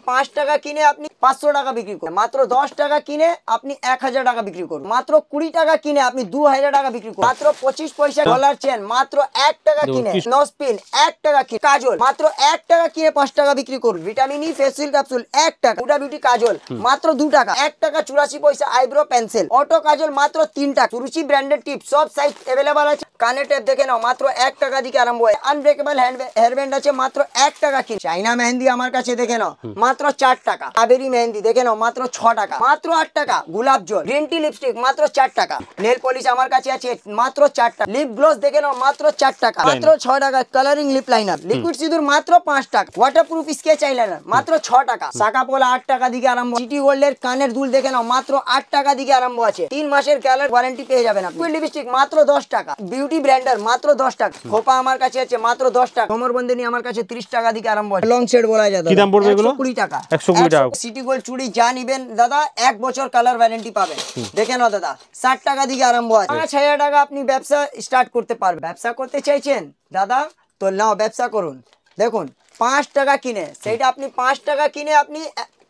5 টাকা কিনে আপনি 500 টাকা বিক্রি করুন, মাত্র 10 টাকা কিনে আপনি 1000 টাকা বিক্রি করুন, মাত্র 20 টাকা কিনে আপনি 2000 টাকা বিক্রি করুন, মাত্র 25 পয়সা ডলার চেন মাত্র 1 টাকা কিনে, নোজপিন 1 টাকা কিনে, কাজল মাত্র 1 টাকা কিনে 5 টাকা বিক্রি করুন, ভিটামিন ই ফেসিয়াল ক্যাপসুল 1 টাকা, হুডা বিউটি কাজল মাত্র 2 টাকা, 1 টাকা 84 পয়সা আইব্রো পেন্সিল, অটো কাজল মাত্র 3 টাকা, সুরুচি ব্র্যান্ডেড টিপ সব সাইজ अवेलेबल আছে, কানে টেপ দেখে নাও মাত্র 1 টাকা থেকে আরম্ভ হয়, আনব্রেকেবল হেয়ার ব্যান্ড আছে মাত্র 1 টাকা কিনে, চাইনা মেহেন্দি আমার কাছে দেখে নাও মাত্র 4 টাকা, কাবেরি মেহেন্দি দেখে নাও মাত্র 6 টাকা, মাত্র 8 টাকা, গোলাপ জল গ্রিন টি লিপস্টিক মাত্র 4 টাকা, নেল পলিশ আমার কাছে আছে মাত্র 4 টাকা, লিপ গ্লস দেখে নাও মাত্র 4 টাকা, মাত্র 6 টাকা, কালারিং লিপ লাইনার, লিকুইড সিঁদুর মাত্র 5 টাকা, ওয়াটারপ্রুফ স্কেচ আইলাইনার মাত্র 6 টাকা, শাকাপোলা 8 টাকা থেকে আরম্ভ, সিটি গোল্ডের কানের দুল দেখে নাও মাত্র 8 টাকা থেকে আরম্ভ আছে, 3 মাসের কালার ওয়ারেন্টি পেয়ে যাবেন আপনি, লিপস্টিক মাত্র 10 টাকা, বিউটি ব্র্যান্ডার মাত্র 10 টাকা, খোপা আমার কাছে আছে মাত্র 10 টাকা, কোমরবন্দিনী আমার কাছে 30 টাকা থেকে আরম্ভ আছে, লং সেট বলা যায়, কি দাম পড়বে এগুলো? 120 টাকা, 120 টাকা, সিটি গোল্ড চুড়ি যা নিবেন দাদা 1 বছর কালার ওয়ারেন্টি পাবেন, দেখে নাও দাদা 60 টাকা থেকে আরম্ভ আছে, 5000 টাকা আপনি ব্যবসা স্টার্ট করতে পারবেন, ব্যবসা করতে চাইছেন দাদা তো নাও ব্যবসা করুন, দেখুন 5 টাকা কিনে সেটা আপনি 5 টাকা কিনে আপনি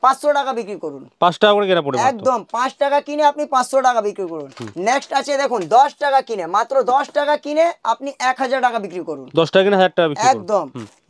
500 টাকা বিক্রি করুন, 5 টাকা করে কেনা পড়বে, একদম 5 টাকা কিনে আপনি 500 টাকা বিক্রি করুন, নেক্সট আছে দেখুন 10 টাকা কিনে, মাত্র 10 টাকা কিনে আপনি 1000 টাকা বিক্রি করুন, 10 টাকা কিনে 1000 টাকা বিক্রি করুন, একদম।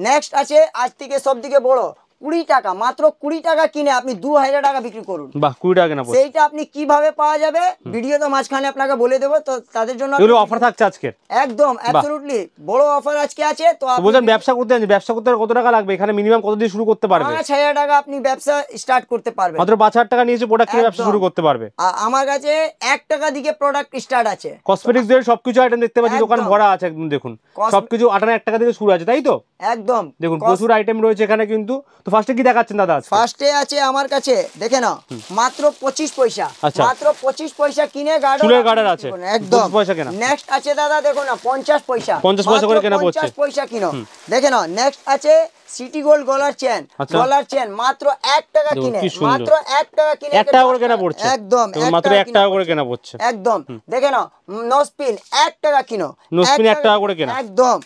নেক্সট আছে আজ থেকে সবথেকে বড় 20 টাকা, মাত্র 20 টাকা কিনে আপনি 2000 টাকা বিক্রি করুন, বাহ 20 টাকা কেনা পড়বে, সেইটা আপনি কিভাবে পাওয়া যাবে ভিডিও তো মাঝখানে আপনাকে বলে দেবো, তো তাদের জন্য এগুলো অফার থাকছে আজকে, একদম অ্যাবসলিউটলি বড় অফার আজকে আছে, তো বুঝেন ব্যবসা করতে জানেন, ব্যবসা করতে কত টাকা লাগবে, এখানে মিনিমাম কত দিয়ে শুরু করতে পারবে, 5000 টাকা আপনি ব্যবসা স্টার্ট করতে পারবেন, মাত্র 5000 টাকা নিয়েছে প্রোডাক্ট কিনে ব্যবসা শুরু করতে পারবে, আমার কাছে 1 টাকা দিকে প্রোডাক্ট স্টার্ট আছে, কসমেটিক্স দিয়ে সবকিছু আইটেম দেখতে পাচ্ছি, দোকান ভরা আছে একদম, দেখুন সবকিছু 1 টাকা থেকে শুরু আছে, তাই তো একদম দেখুন প্রচুর আইটেম রয়েছে এখানে কিন্তু, তো ফার্স্টে কি দেখাচ্ছেন দাদা? ফার্স্টে আছে আমার কাছে দেখে নাও মাত্র 25 পয়সা, মাত্র 25 পয়সা কিনে চুলের গার্ডার আছে একদম 25 পয়সা কেনা, নেক্সট আছে দাদা দেখো না 50 পয়সা, 50 পয়সা করে কেনা পড়ছে, 50 পয়সা কিনো, দেখে নাও নেক্সট আছে সিটি গোল্ড গলার চেন, গলার চেন মাত্র 1 টাকা কিনে, মাত্র 1 টাকা কিনে 1 টাকা করে কেনা পড়ছে, একদম মাত্র 1 টাকা করে কেনা পড়ছে, একদম দেখে নাও নোজপিন 1 টাকা কিনো, নোজপিন 1 টাকা করে কেনা, একদম।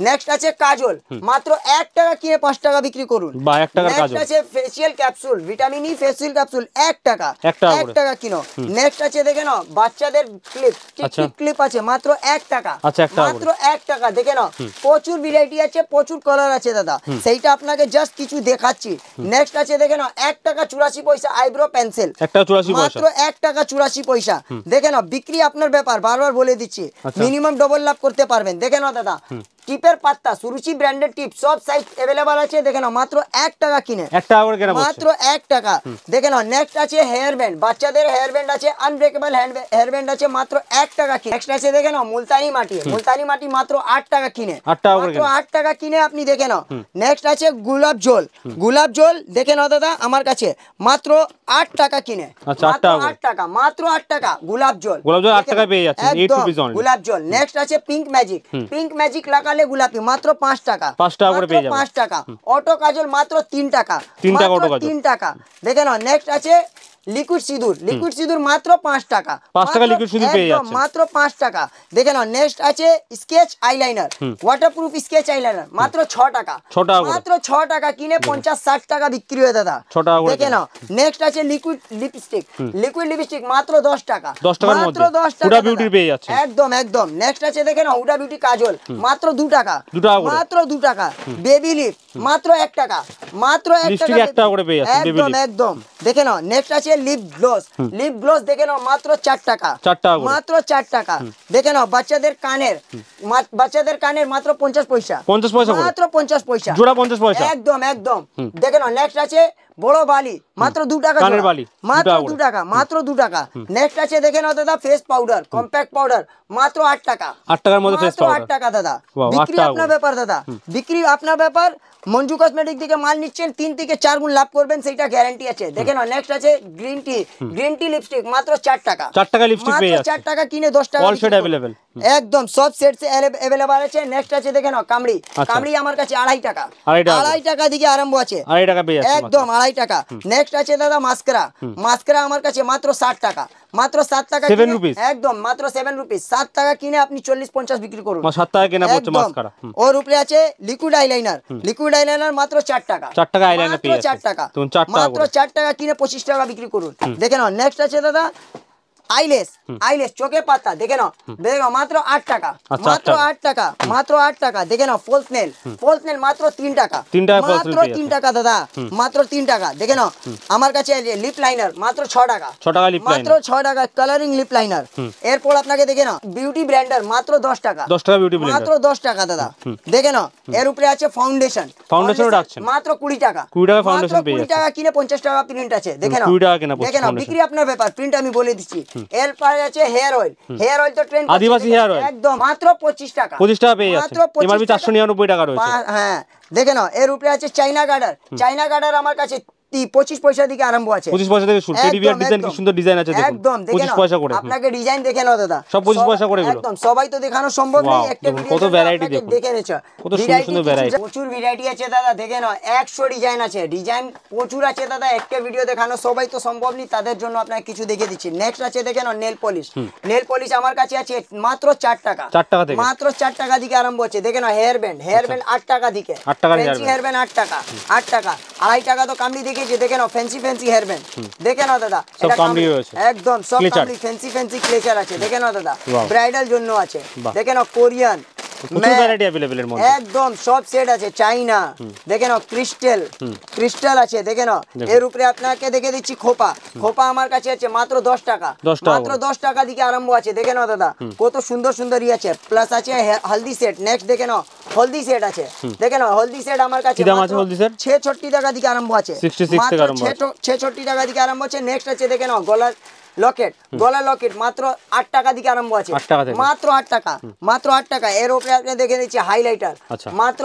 নেক্সট আছে কাজল মাত্র 1 টাকা কিনে 5 টাকা বিক্রি করুন, বা 1 টাকার কাজল, নেক্সট আছে facial capsule vitamin E facial capsule 1 টাকা, 1 টাকা কিনো, নেক্সট আছে দেখে নাও বাচ্চাদের ক্লিপ টিক ক্লিপ আছে মাত্র 1 টাকা, মাত্র 1 টাকা, দেখে নাও প্রচুর ভ্যারাইটি আছে, প্রচুর কালার আছে দাদা, সেইটা আপনাকে জাস্ট কিছু দেখাচ্ছি। নেক্সট আছে দেখে নাও 1 টাকা 84 পয়সা আইব্রো পেন্সিল, 1 টাকা 84 পয়সা, মাত্র 1 টাকা 84 পয়সা, দেখে নাও বিক্রি আপনার ব্যাপার, বারবার বলে দিচ্ছি মিনিমাম ডবল লাভ করতে পারবেন, দেখে নাও দাদা টিপের পাত্তা সুরুচি ব্র্যান্ডেড টিপ সব সাইজ अवेलेबल আছে, দেখে নাও মাত্র 1 টাকা কিনে 1 টাকা করে কেনা পড়ছে, মাত্র 1 টাকা, দেখে নাও নেক্সট আছে হেয়ার ব্যান্ড, বাচ্চাদের হেয়ার ব্যান্ড আছে, আনব্রেকেবল হেয়ার ব্যান্ড আছে মাত্র 1 টাকা কিনে, নেক্সট আছে দেখে নাও মুলতানি মাটি মাত্র 8 টাকা কিনে, 8 টাকা করে মাত্র 8 টাকা কিনে আপনি দেখে নাও, নেক্সট আছে গোলাপ জল দেখে নাও দাদা আমার কাছে মাত্র 8 টাকা কিনে, আচ্ছা 8 টাকা, মাত্র 8 টাকা গোলাপ জল 8 টাকা পেয়ে যাচ্ছেন, 8 রুপিস অনলি গোলাপ জল। নেক্সট আছে পিঙ্ক ম্যাজিক লাগালে গোলাপি মাত্র 5 টাকা, 5 টাকা করে পেয়ে যাবেন, 5 টাকা, অটো কাজল মাত্র 3 টাকা, 3 টাকা অটো কাজল, 3 টাকা, দেখে নাও নেক্সট আছে লিকুইড সিঁদুর মাত্র 5 টাকা, 5 টাকা লিকুইড সিঁদুর পেয়ে যাচ্ছেন, মাত্র 5 টাকা, দেখে নাও নেক্সট আছে sketch eyeliner, waterproof sketch eyeliner মাত্র 6 টাকা, মাত্র 6 টাকা কিনে 50-60 টাকা বিক্রি হয় দাদা, 6 টাকা করে, দেখে নাও নেক্সট আছে লিকুইড লিপস্টিক মাত্র 10 টাকা, 10 টাকার মধ্যে হুডা বিউটি পেয়ে যাচ্ছে, একদম। নেক্সট আছে দেখে নাও হুডা বিউটি কাজল মাত্র 2 টাকা, মাত্র 2 টাকা, বেবি লিপ মাত্র 1 টাকা, মাত্র 1 টাকা, 1 টাকা করে পেয়ে যাচ্ছে বেবি লিপ, একদম দেখে নাও নেক্সট আছে লিপ গ্লস দেখে নাও মাত্র 4 টাকা, 4 টাকা মাত্র 4 টাকা, দেখে নাও বাচ্চাদের কানের মাত্র 50 পয়সা, 50 পয়সা মাত্র 50 পয়সা জোড়া, 50 পয়সা, একদম দেখে নাও নেক্সট আছে বড় বালি মাত্র 2 টাকা, কানের বালি মাত্র 2 টাকা, মাত্র 2 টাকা, নেক্সট আছে দেখে নাও দাদা ফেস পাউডার কম্প্যাক্ট পাউডার মাত্র 8 টাকা, 8 টাকার মধ্যে ফেস পাউডার, 8 টাকা দাদা, বিক্রি আপনার ব্যাপার দাদা, বিক্রি আপনার ব্যাপার, মঞ্জু কসমেটিক থেকে মাল নিচ্ছেন 3 থেকে 4 গুণ লাভ করবেন সেইটা গ্যারান্টি আছে, দেখে নাও নেক্সট আছে গ্রিন টি লিপস্টিক মাত্র 4 টাকা, 4 টাকা লিপস্টিক পেয়ে যাচ্ছে, 4 টাকা কিনে 10 টাকা, অল শেড अवेलेबल, একদম সব সেট अवेलेबल আছে। নেক্সট আছে দেখে নাও কামড়ি আমার কাছে 2.5 টাকা, 2.5 টাকা দিকে আরম্ভ আছে, 2.5 টাকা পেয়ে যাচ্ছে, একদম 2.5 টাকা। নেক্সট আছে দাদা মাস্কারা আমার কাছে মাত্র 60 টাকা, মাত্র 7 টাকা 7 rupees? একদম মাত্র 7 রুপিস। 7 টাকা কিনে আপনি 40-50 বিক্রি করুন। 7 টাকা কেনা পড়ছে একদম। মাস্কারা। ওর উপরে আছে লিকুইড আইলাইনার, লিকুইড আইলাইনার মাত্র 4 টাকা। 4 টাকা আইলাইনার পেয়ে যাচ্ছে। 4 টাকা, তো 4 টাকা মাত্র 4 টাকা কিনে 25 টাকা বিক্রি করুন। দেখে নাও নেক্সট আছে দাদা আইলেস, আইলেস চোখে পাতা দেখে নাও, দেখে নাও মাত্র 8 টাকা, মাত্র 8 টাকা, মাত্র 8 টাকা। দেখে নাও ফলস নেল, ফলস নেল মাত্র 3 টাকা, 3 টাকা false nail মাত্র পেয়ে 3 টাকা দাদা, মাত্র 3 টাকা। দেখে নাও আমার কাছে লিপ লাইনার মাত্র 6 টাকা, 6 টাকা লিপ মাত্র লাইনার। 6 টাকা কালারিং লিপ লাইনার। এরপর আপনাকে দেখে নাও বিউটি ব্লেন্ডার মাত্র 10 টাকা, 10 টাকা বিউটি ব্লেন্ডার। মাত্র 10 টাকা দাদা। দেখে নাও এর উপরে আছে ফাউন্ডেশন, ফাউন্ডেশনও রাখছেন মাত্র 20 টাকা, 20 টাকা মাত্র ফাউন্ডেশন পেয়ে 20 টাকা কিনে 50 টাকা প্রিন্ট আছে। দেখে নাও 20 টাকা কেনা পড়ছে দেখে নাও foundation। বিক্রি আপনার ব্যাপার, প্রিন্ট আমি বলে দিচ্ছি। এরপরে আছে হেয়ার অয়েল, হেয়ার অয়েল তো ট্রেন্ড আদিবাসী hair oil। একদম মাত্র 25 টাকা, 25 টাকা পেয়ে মাত্র যাচ্ছে। 25 এমআরপি টাকা। 499 টাকা রয়েছে। হ্যাঁ দেখে নাও এর উপরে আছে চাইনা গার্ডার, চাইনা গার্ডার আমার কাছে 25 পয়সা থেকে আরম্ভ আছে, 25 পয়সা থেকে শুরু। টেডি বিয়ার ডিজাইন কি সুন্দর ডিজাইন আছে দেখুন। একদম দেখে 25 নাও পয়সা করে। আপনাকে ডিজাইন দেখে নাও দাদা, সব 25 পয়সা করে এগুলো। একদম সবাই তো দেখানো সম্ভব নেই Wow, একটা দেখুন ভিডিও কত ভ্যারাইটি দেখুন। দেখে নেছো কত সুন্দর সুন্দর ভ্যারাইটি। প্রচুর ভ্যারাইটি আছে দাদা। দেখে নাও 100 ডিজাইন আছে, ডিজাইন প্রচুর আছে দাদা। একটা ভিডিও দেখানো সবাই তো সম্ভব নেই, তাদের জন্য আপনাকে কিছু দেখে দিচ্ছি। নেক্সট আছে দেখে নাও নেল পলিশ, নেল পলিশ আমার কাছে আছে মাত্র 4 টাকা, 4 টাকা থেকে মাত্র 4 টাকা থেকে আরম্ভ হচ্ছে। দেখে নাও হেয়ার ব্যান্ড, হেয়ার ব্যান্ড 8 টাকা থেকে, 8 টাকার হেয়ার ব্যান্ড 8 টাকা, 8 টাকা। 2.5 টাকা তো কামড়ি দেখেছি। দেখে নাও ফ্যান্সি ফ্যান্সি হেয়ার ব্যান্ড, দেখে নাও দাদা সব এটা কামড়ি রয়েছে। একদম সব Clutcher। কামড়ি ফ্যান্সি ফ্যান্সি ক্লেচার আছে। দেখে নাও দাদা Wow। ব্রাইডাল জন্য আছে। বাহ। দেখে নাও কোরিয়ান প্রচুর ভ্যারাইটি अवेलेबल এর মধ্যে। একদম সব সেট আছে। চাইনা দেখে নাও, ক্রিস্টাল, ক্রিস্টাল আছে। দেখে নাও এর উপরে আপনাকে দেখে দিচ্ছি খোপা, খোপা আমার কাছে আছে মাত্র 10 টাকা, 10 টাকা মাত্র 10 টাকা থেকে আরম্ভ আছে। দেখে নাও দাদা কত সুন্দর সুন্দর ই আছে। প্লাস আছে হলদি সেট। নেক্সট দেখে নাও হলদি সেট আছে। দেখে নাও হলদি সেট আমার কাছে কি দাম আছে হলদি সেট? 66 টাকা থেকে আরম্ভ আছে, 66 থেকে আরম্ভ আছে। 66 টাকা থেকে আরম্ভ আছে। নেক্সট আছে দেখে নাও গলার লকেট, গলার লকেট মাত্র 8 টাকা থেকে আরম্ভ আছে, 8 টাকা থেকে। মাত্র 8 টাকা, মাত্র 8 টাকা। এর উপরে আপনি দেখে নিচ্ছি হাইলাইটার আচ্ছা। মাত্র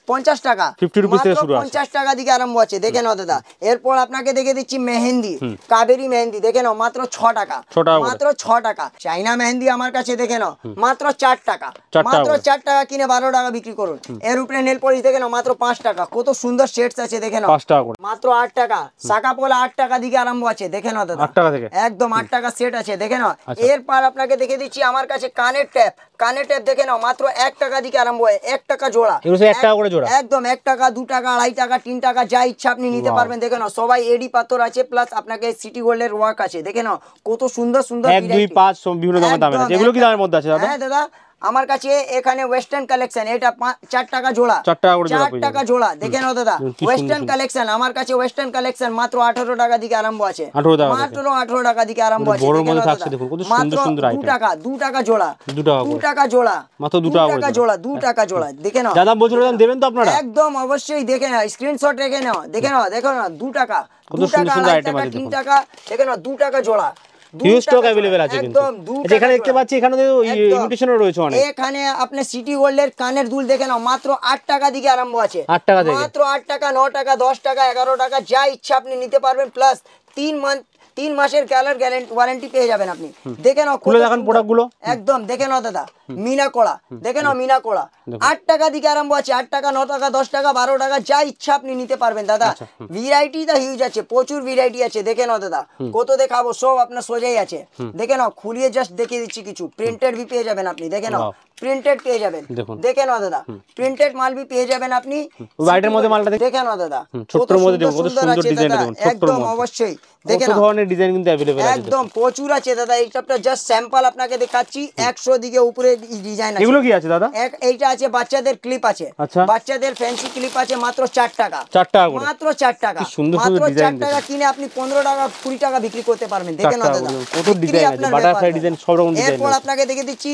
50 টাকা, 50 রুপিস থেকে মাত্র শুরু আছে। 50 টাকা থেকে আরম্ভ আছে। দেখে নাও দাদা এরপর আপনাকে দেখে দিচ্ছি মেহেন্দি, কাবেরি মেহেন্দি। দেখে নাও মাত্র 6 টাকা, 6 টাকা করে। মাত্র 6 টাকা। চাইনা মেহেন্দি আমার কাছে দেখে নাও মাত্র 4 টাকা, 4 টাকা মাত্র করে। 4 টাকা কিনে 12 টাকা বিক্রি করুন। এর উপরে নেল পলিশ দেখে নাও মাত্র 5 টাকা, কত সুন্দর শেডস আছে। দেখে নাও 5 টাকা করে। মাত্র 8 টাকা। শাখা পোলা 8 টাকা থেকে আরম্ভ আছে। দেখে নাও দাদা 8 টাকা থেকে। একদম 8 টাকা সেট আছে। দেখে নাও আচ্ছা। এরপর আপনাকে দেখে দিচ্ছি আমার কাছে কানের ট্যাপ, কানের ট্যাপ দেখে নাও মাত্র 1 টাকা থেকে আরম্ভ হয়, 1 টাকা জোড়া, এগুলো সব 1 টাকা করে জোড়া। একদম 1 টাকা, 2 টাকা, 2.5 টাকা, 3 টাকা, যা ইচ্ছা আপনি নিতে Wow। পারবেন। দেখে নাও সবাই এডি পাথর আছে, প্লাস আপনাকে সিটি গোল্ডের ওয়ার্ক আছে। দেখে নাও কত সুন্দর সুন্দর 1 2 variety। 5 সব বিভিন্ন দামের দাম আছে। একদম, এগুলো কি একদম। দামের মধ্যে আছে দাদা? হ্যাঁ দাদা আমার কাছে এখানে ওয়েস্টার্ন কালেকশন, এটা 4 টাকা জোড়া, 4 টাকা করে জোড়া 4 পেয়ে টাকা যাবেন। জোড়া। দেখে নাও দাদা কি সুন্দর ওয়েস্টার্ন সুন্দর। কালেকশন আমার কাছে, ওয়েস্টার্ন কালেকশন মাত্র 18 টাকা থেকে আরম্ভ আছে, 18 টাকা থেকে। মাত্র 18 টাকা থেকে আরম্ভ আছে। বড়র দেখে মধ্যে নাও থাকছে দাদা, দেখুন, কত সুন্দর মাত্র সুন্দর 2 item। টাকা, 2 টাকা জোড়া, 2 টাকা 2 করে। টাকা জোড়া, মাত্র 2 টাকা করে জোড়া, 2 টাকা জোড়া। দেখে নাও দাদা বলছিল দাম দেবেন তো আপনারা? একদম অবশ্যই। দেখে নাও স্ক্রিনশট রেখে নাও। দেখে নাও, দেখো না 2 টাকা, কত 2 সুন্দর টাকা, সুন্দর 2.5 item টাকা, আছে 3 দেখুন। টাকা। দেখে নাও 2 টাকা জোড়া, 2 হিউজ স্টক টাকা अवेलेबल জোড়া, আছে কিন্তু। একদম 2 আচ্ছা, এখানে টাকা দেখতে জোড়া। পাচ্ছি এখানে একদম। ইমিটেশনও রয়েছে অনেক। এখানে আপনি সিটি গোল্ডের কানের দুল দেখে নাও মাত্র 8 টাকা থেকে আরম্ভ আছে, 8 টাকা থেকে। মাত্র 8 টাকা, 9 টাকা, 10 টাকা, 11 টাকা, যা ইচ্ছা আপনি নিতে পারবেন। প্লাস 3 মাসের কালার ওয়ারেন্টি পেয়ে যাবেন আপনি। দেখে নাও খুলে কত দেখান সুন্দর। প্রোডাক্ট গুলো। একদম দেখে নাও দাদা মিনা কড়া, দেখে নাও মিনা কড়া 8 টাকা থেকে আরম্ভ আছে, 8 টাকা, 9 টাকা, 10 টাকা, 12 টাকা, যা ইচ্ছা আপনি নিতে পারবেন দাদা। ভ্যারাইটি দা হিউজ আছে, প্রচুর ভ্যারাইটি আছে। দেখে নাও দাদা কত দেখাবো, সব আপনার সোজাই আছে। দেখে নাও খুলিয়ে জাস্ট দেখিয়ে দিচ্ছি কিছু। প্রিন্টেড भी পেয়ে যাবেন আপনি। দেখে নাও প্রিন্টেড পেয়ে যাবেন। দেখুন। দেখে নাও দাদা প্রিন্টেড মাল भी পেয়ে যাবেন আপনি। হোয়াইটের মধ্যে মালটা দেখে নাও দাদা ছোট্টর মধ্যে দেখুন কত সুন্দর আছে ডিজাইন দাদা। দেখুন, ছোট্টর একদম মধ্যে অবশ্যই। কত দেখে নাও ধরনের ডিজাইন কিন্তু अवेलेबल আছে। একদম প্রচুর আছে দাদা। এইটা জাস্ট স্যাম্পল আপনাকে দেখাচ্ছি। 100 দিকে উপরে ডিজাইন আছে। এগুলো কি আছে দাদা? এইটা আছে বাচ্চাদের ক্লিপ আছে, আচ্ছা। বাচ্চাদের ফ্যান্সি ক্লিপ আছে মাত্র 4 টাকা, 4 টাকা করে। মাত্র 4 টাকা, কি সুন্দর মাত্র সুন্দর 4 ডিজাইন টাকা কিনে আপনি 15 টাকা 20 টাকা বিক্রি করতে পারবেন। দেখে নাও দাদা কত ডিজাইন আছে, বাটারফ্লাই ডিজাইন, সব রকম ডিজাইন। এরপর আপনাকে দেখে দিচ্ছি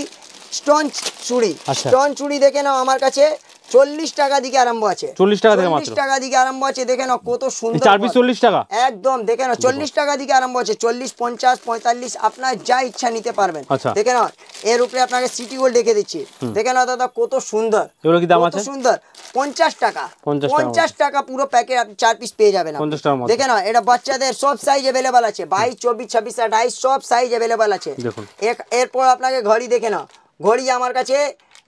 স্টোন চুড়ি। আচ্ছা। স্টোন চুড়ি দেখে নাও আমার কাছে 40 টাকা দিকে আরম্ভ আছে, 40 টাকা থেকে মাত্র। 40 টাকা দিকে আরম্ভ আছে। দেখে নাও কত সুন্দর 4 পিস 40 টাকা। একদম দেখে নাও 40 টাকা দিকে আরম্ভ আছে, 40, 50, 45 আপনার যা ইচ্ছা নিতে পারবেন। আচ্ছা। দেখে নাও এর উপরে আপনাকে সিটি গোল্ড দেখে দিচ্ছি। দেখে নাও দাদা কত সুন্দর, এগুলো কি দাম কত আছে? সুন্দর। 50 টাকা, 50 টাকা পুরো প্যাকেট আপনি 4 পিস পেয়ে যাবেন আপনি। 50 টাকার মধ্যে। দেখে নাও এটা বাচ্চাদের সব সাইজ अवेलेबल আছে, 22, 24, 26, 28 সব সাইজ अवेलेबल আছে। দেখুন। এরপর আপনাকে ঘড়ি দেখে নাও, ঘড়ি আমার কাছে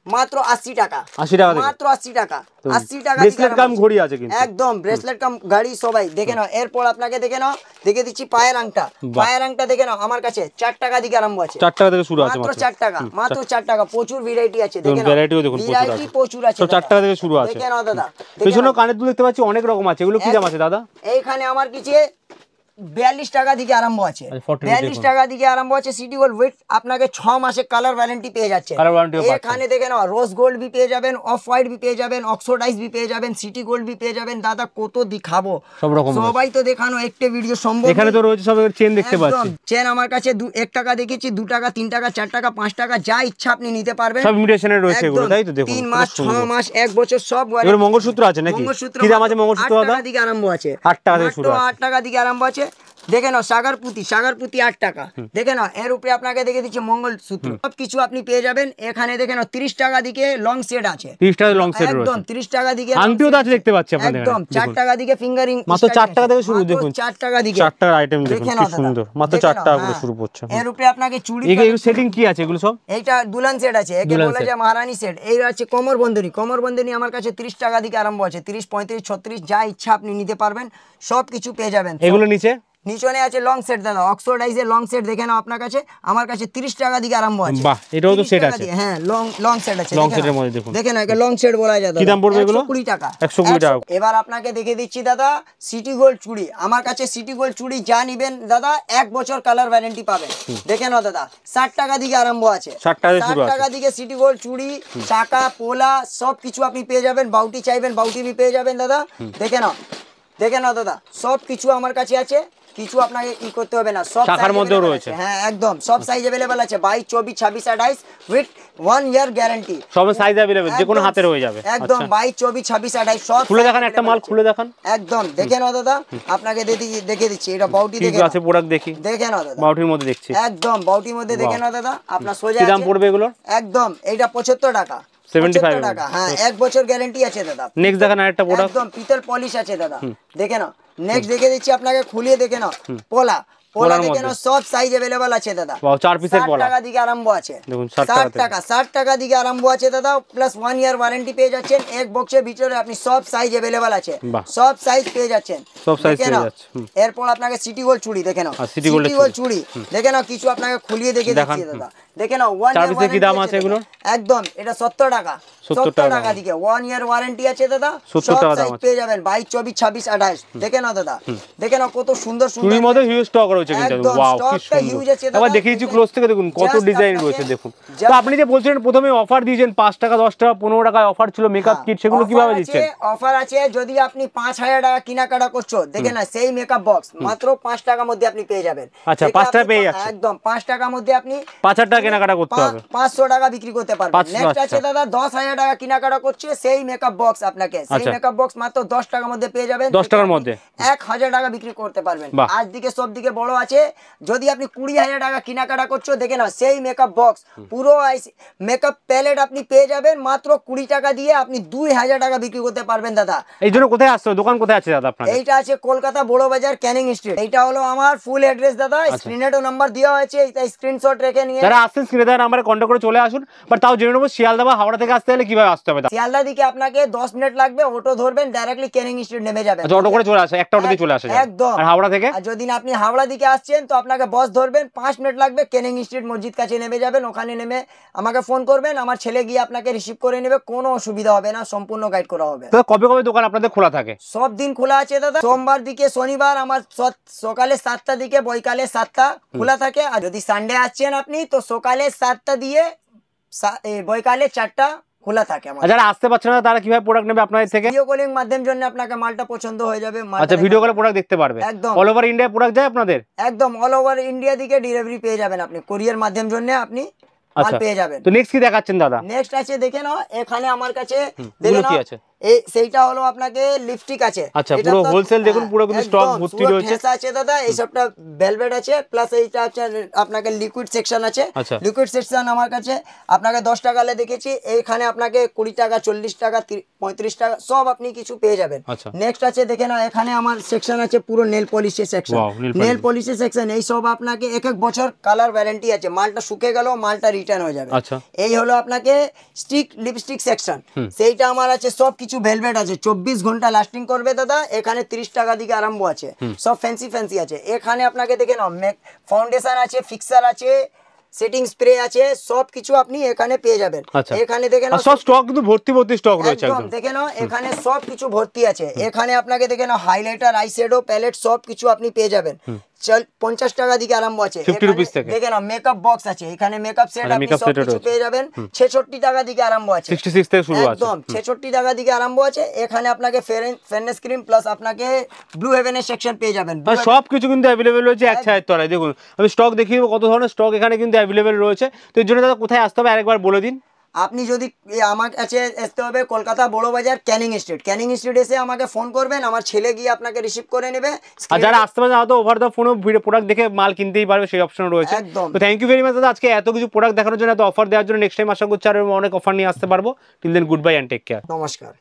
মাত্র 80 টাকা, 80 টাকা থেকে মাত্র 80 টাকা, 80 টাকা ব্রেসলেট কাম ঘড়ি আছে কিন্তু একদম ব্রেসলেট কাম গাড়ি সবাই দেখে নাও। এরপর আপনাকে দেখে নাও, দেখে দিচ্ছি পায়ের আংটা। পায়ের আংটা দেখে নাও, আমার কাছে 4 টাকা থেকে আরম্ভ আছে, 4 টাকা থেকে শুরু আছে মাত্র 4 টাকা, মাত্র 4 টাকা। প্রচুর ভ্যারাইটি আছে, দেখে নাও ভ্যারাইটিও দেখুন ভ্যারাইটি প্রচুর আছে, সব 4 টাকা থেকে শুরু আছে। দেখে নাও দাদা। পেছনেও কানের দুল দেখতে পাচ্ছি অনেক রকম আছে, এগুলো কি দাম আছে দাদা? এইখানে আমার কাছে 42 টাকা থেকে আরম্ভ আছে, 42 টাকা থেকে আরম্ভ আছে। সিটি গোল্ড উইথ আপনাকে 6 মাসে কালার ওয়ারেন্টি পেয়ে যাচ্ছে। এখানে দেখে নাও রোজ গোল্ড भी পেয়ে যাবেন, অফ হোয়াইট भी পেয়ে যাবেন, অক্সিডাইজ भी পেয়ে যাবেন, সিটি গোল্ড भी পেয়ে যাবেন। দাদা কত দেখাবো, সব রকম সবাই তো দেখানো একটা ভিডিও সম্ভব। এখানে তো রয়েছে সব চেন দেখতে পাচ্ছি, চেন আমার কাছে 1 টাকা দেখেছি, 2 টাকা, 3 টাকা, 4 টাকা, 5 টাকা, যা ইচ্ছা আপনি নিতে পারবেন। সব ইমিটেশনের রয়েছে এগুলো, তাই তো? দেখুন 3 মাস, 6 মাস, 1 বছর সব। এগুলো মঙ্গলসূত্র আছে নাকি? কি দাম আছে মঙ্গলসূত্র দাদা? 8 টাকা থেকে আরম্ভ আছে, 8 টাকা থেকে শুরু আছে, 8 টাকা থেকে আরম্ভ আছে। দেখে নাও সাগরপুতি, সাগরপুতি 8 টাকা। দেখে নাও এর উপরে আপনাকে দেখে দিচ্ছি মঙ্গলসূত্র, সব কিছু আপনি পেয়ে যাবেন এখানে। দেখে নাও 30 টাকা দিকে লং সেট আছে, 30 টাকা লং সেট রয়েছে, একদম 30 টাকা দিকে আংটিও তো আছে দেখতে পাচ্ছি আপনাদের, একদম 4 টাকা দিকে ফিঙ্গারিং মাত্র 4 টাকা থেকে শুরু। দেখুন 4 টাকা দিকে 4 টাকার আইটেম দেখুন কি সুন্দর, মাত্র 4 টাকা করে শুরু করছে। এর উপরে আপনাকে চুড়ি, এগুলো সেটিং কি আছে এগুলো সব? এইটা দুলহান সেট আছে, একে বলা যায় মহারানী সেট। এই আছে কোমর বন্ধনী, কোমর বন্ধনী আমার কাছে 30 টাকা দিকে আরম্ভ আছে, 30, 35, 36, যা ইচ্ছা আপনি নিতে পারবেন, সব কিছু পেয়ে যাবেন। এগুলো নিচে নিচনে আছে লং সেট দাদা, অক্সিডাইজের লং সেট দেখে নাও আপনার কাছে, আমার কাছে 30 টাকা দিকে আরম্ভ আছে। বাহ, এটাও তো সেট আছে, হ্যাঁ লং সেট আছে, লং সেটের মধ্যে দেখুন, দেখেন একে লং সেট বলা যায়। কি দাম পড়বে এগুলো? 120 টাকা, 120 টাকা। এবার আপনাকে দেখে দিচ্ছি দাদা সিটি গোল্ড চুড়ি। আমার কাছে সিটি গোল্ড চুড়ি যা নিবেন দাদা 1 বছর কালার ওয়ারেন্টি পাবেন। দেখে নাও দাদা 60 টাকা দিকে আরম্ভ আছে, 60 টাকা দিকে সিটি গোল্ড চুড়ি, চাকা, পোলা সব কিছু আপনি পেয়ে যাবেন। বাউটি চাইবেন বাউটি भी পেয়ে যাবেন দাদা। দেখে নাও, দেখে নাও দাদা সব কিছু আমার কাছে আছে, কিছু আপনাকে কি করতে হবে না, সব শাখার মধ্যেও রয়েছে। হ্যাঁ একদম সব সাইজ अवेलेबल আছে, 22, 24, 26, 28 উইথ 1 ইয়ার গ্যারান্টি। সব সাইজ अवेलेबल, যে কোনো হাতের হয়ে যাবে একদম। 22, 24, 26, 28 সব খুলে দেখান, একটা মাল খুলে দেখান একদম। দেখে নাও দাদা, আপনাকে দেখে দিচ্ছি এটা বাউটি, দেখে আছে প্রোডাক্ট দেখি, দেখে নাও দাদা বাউটির মধ্যে দেখছি, একদম বাউটির মধ্যে দেখে নাও দাদা। আপনার সোজা কি দাম পড়বে এগুলো? একদম এইটা 75 টাকা, 75 টাকা, হ্যাঁ 1 বছর গ্যারান্টি আছে দাদা। নেক্সট দেখান আরেকটা প্রোডাক্ট, একদম পিতল পলিশ আছে দাদা, দেখে নাও। নেক্সট দেখে দিচ্ছি আপনাকে, খুলিয়ে দেখে নাও পোলা, পোলা দেখে নাও সব সাইজ अवेलेबल আছে দাদা। 4 পিসের পোলা, 60 টাকা দিকে আরম্ভ আছে, দেখুন 60 টাকা, 60 টাকা দিকে আরম্ভ আছে দাদা, প্লাস 1 ইয়ার ওয়ারেন্টি পেয়ে যাচ্ছেন। এক বক্সের ভিতরে আপনি সব সাইজ अवेलेबल আছে, সব সাইজ পেয়ে যাচ্ছেন, সব সাইজ পেয়ে যাচ্ছে। এরপর আপনাকে সিটি গোল্ড চুড়ি দেখে নাও, সিটি গোল্ড চুড়ি দেখে নাও, কিছু আপনাকে খুলিয়ে দেখে দিচ্ছি দাদা। দেখে নাও 1 ইয়ার ওয়ারেন্টি, কি দাম আছে এগুলো? একদম এটা 70 টাকা, 70 টাকা দিকে 1 ইয়ার ওয়ারেন্টি আছে দাদা, 70 টাকা দাম পেয়ে যাবেন। 22, 24, 26, 28 দেখে নাও দাদা, দেখে নাও কত সুন্দর সুন্দর চুড়ির মধ্যে হিউজ স্টক রয়েছে কিন্তু, ওয়াও কি সুন্দর। আবার দেখিয়েছি ক্লোজ থেকে, দেখুন কত ডিজাইন রয়েছে দেখুন। তো আপনি যে বলছিলেন প্রথমে অফার দিয়েছেন 5 টাকা, 10 টাকা, 15 টাকা অফার ছিল মেকআপ কিট, সেগুলো কিভাবে দিচ্ছেন? অফার আছে যদি আপনি 5000 টাকা কেনাকাটা করছো, দেখেন না সেই মেকআপ বক্স মাত্র 5 টাকার মধ্যে আপনি পেয়ে যাবেন। আচ্ছা 5 টাকা পেয়ে যাচ্ছে, একদম 5 টাকার মধ্যে আপনি 5000 টাকা কেনাকাটা করতে হবে, 500 টাকা বিক্রি করতে পারবেন। নেক্সট আছে দাদা 10000 টাকা কেনাকাটা করছে, সেই মেকআপ বক্স আপনাকে সেই মেকআপ বক্স মাত্র 10 টাকার মধ্যে পেয়ে যাবেন। 10 টাকার মধ্যে 1000 টাকা বিক্রি করতে পারবেন। আজ দিকে সব দিকে বড় আছে, যদি আপনি 20000 টাকা কেনাকাটা করছো, দেখে না সেই মেকআপ বক্স পুরো মেকআপ প্যালেট আপনি পেয়ে যাবেন মাত্র 20 টাকা দিয়ে, আপনি 2000 টাকা বিক্রি করতে পারবেন দাদা। এই জন্য কোথায় আসছে, দোকান কোথায় আছে দাদা আপনার? এইটা আছে কলকাতা বড় বাজার, ক্যানিং স্ট্রিট। এইটা হলো আমার ফুল অ্যাড্রেস দাদা, স্ক্রিনে তো নাম্বার দেওয়া আছে, এটা স্ক্রিনশট রেখে নিয়ে যারা আসছেন স্ক্রিনে দেওয়া নাম্বারে কন্টাক্ট করে চলে আসুন। বাট তাও জেনে নেবো শিয়ালদা বা হাওড়া থেকে আসতে হলে কিভাবে আসতে হবে? শিয়ালদা দিকে আপনাকে 10 মিনিট লাগবে, অটো ধরবেন, ডাইরেক্টলি ক্যানিং স্ট্রিট নেমে যাবেন। আচ্ছা অটো করে চলে আসে, একটা অটো দিয়ে চলে আসে একদম। আর হাওড়া থেকে? আর যদি আপনি হাওড়া দিকে আসছেন তো আপনাকে বাস ধরবেন, 5 মিনিট লাগবে, ক্যানিং স্ট্রিট মসজিদ কাছে নেমে যাবেন, ওখানে নেমে আমাকে ফোন করবেন, আমার ছেলে গিয়ে আপনাকে রিসিভ করে নেবে, কোনো অসুবিধা হবে না, সম্পূর্ণ গাইড করা হবে। তো কবে কবে দোকান আপনাদের খোলা থাকে? সব দিন খোলা আছে দাদা, সোমবার দিকে শনিবার আমার সকালে 7টা দিকে বৈকালে 7টা খোলা থাকে। আর যদি সানডে আসছেন আপনি তো সকালে 7টা দিয়ে বৈকালে 4টা খোলা থাকে আমার। যারা আসতে পারছে না তারা কিভাবে প্রোডাক্ট নেবে আপনাদের থেকে? ভিডিও কলিং মাধ্যম জন্য আপনাকে মালটা পছন্দ হয়ে যাবে। আচ্ছা ভিডিও কলে প্রোডাক্ট দেখতে পারবে, একদম অল ওভার ইন্ডিয়া প্রোডাক্ট যায় আপনাদের? একদম অল ওভার ইন্ডিয়া দিকে ডেলিভারি পেয়ে যাবেন আপনি, কোরিয়ার মাধ্যম জন্য আপনি মাল পেয়ে যাবেন। তো নেক্সট কি দেখাচ্ছেন দাদা? নেক্সট আছে দেখে নাও, এখানে আমার কাছে দেখে নাও এই সেইটা হলো আপনাকে লিপস্টিক আছে। আচ্ছা, পুরো হোলসেল দেখুন, পুরো কিন্তু স্টক ভর্তি রয়েছে। আছে দাদা, এই সবটা ভেলভেট আছে, প্লাস এইটা আছে আপনাকে লিকুইড সেকশন আছে। লিকুইড সেকশন আমার কাছে আপনাকে 10 টাকালে দেখেছি, এইখানে আপনাকে 20 টাকা, 40 টাকা, 35 টাকা সব আপনি কিছু পেয়ে যাবেন। নেক্সট আছে দেখে না, এখানে আমার সেকশন আছে পুরো নেল পলিশের সেকশন। নেল পলিশের সেকশন, এই সব আপনাকে 1 বছর কালার ওয়ারেন্টি আছে, মালটা শুকে গেল মালটা রিটার্ন হয়ে যাবে। এই হলো আপনাকে স্টিক লিপস্টিক সেকশন, সেইটা আমার আছে সব কিছু ভেলভেট আছে, 24 ঘন্টা লাস্টিং করবে দাদা। এখানে 30 টাকা দিকে আরম্ভ আছে, সব ফ্যান্সি ফ্যান্সি আছে। এখানে আপনাকে দেখে নাও ফাউন্ডেশন আছে, ফিক্সার আছে, সেটিং স্প্রে আছে, সব কিছু আপনি এখানে পেয়ে যাবেন। এখানে দেখে নাও সব স্টক কিন্তু ভর্তি ভর্তি স্টক রয়েছে একদম, দেখে নাও এখানে সব কিছু ভর্তি আছে। এখানে আপনাকে দেখে নাও হাইলাইটার, আই শ্যাডো, প্যালেট সব কিছু আপনি পেয়ে যাবেন। 50 টাকা দিকে আরম্ভ আছে, 50 রুপিস থেকে। দেখে নাও মেকআপ বক্স আছে, এখানে মেকআপ সেট আপনি সব কিছু পেয়ে যাবেন। 66 টাকা দিকে আরম্ভ আছে, 66 থেকে শুরু আছে, একদম 66 টাকা দিকে আরম্ভ আছে। এখানে আপনাকে ফেয়ারনেস ক্রিম প্লাস আপনাকে ব্লু হেভেনের সেকশন পেয়ে যাবেন। সব কিছু কিন্তু অ্যাভেলেবেল রয়েছে এক ছায়ের তলায়। দেখুন আমি স্টক দেখিয়ে দেবো কত ধরনের স্টক এখানে কিন্তু অ্যাভেলেবেল রয়েছে। তো এর জন্য দাদা কোথায় আসতে হবে আরেকবার বলে দিন। আপনি যদি আমার কাছে আসতে হবে কলকাতা বড় বাজার ক্যানিং স্ট্রিট। ক্যানিং স্ট্রিট এসে আমাকে ফোন করবেন, আমার ছেলে গিয়ে আপনাকে রিসিভ করে নেবে। আর যারা আসতে পারে হয়তো ওভার দ্য ফোনও প্রোডাক্ট দেখে মাল কিনতেই পারবে, সেই অপশন রয়েছে। তো থ্যাংক ইউ ভেরি মাচ দাদা, আজকে এত কিছু প্রোডাক্ট দেখানোর জন্য, এত অফার দেওয়ার জন্য। নেক্সট টাইম আশা করছি আরো অনেক অফার নিয়ে আসতে পারবো। Till then good bye and take care. নমস্কার।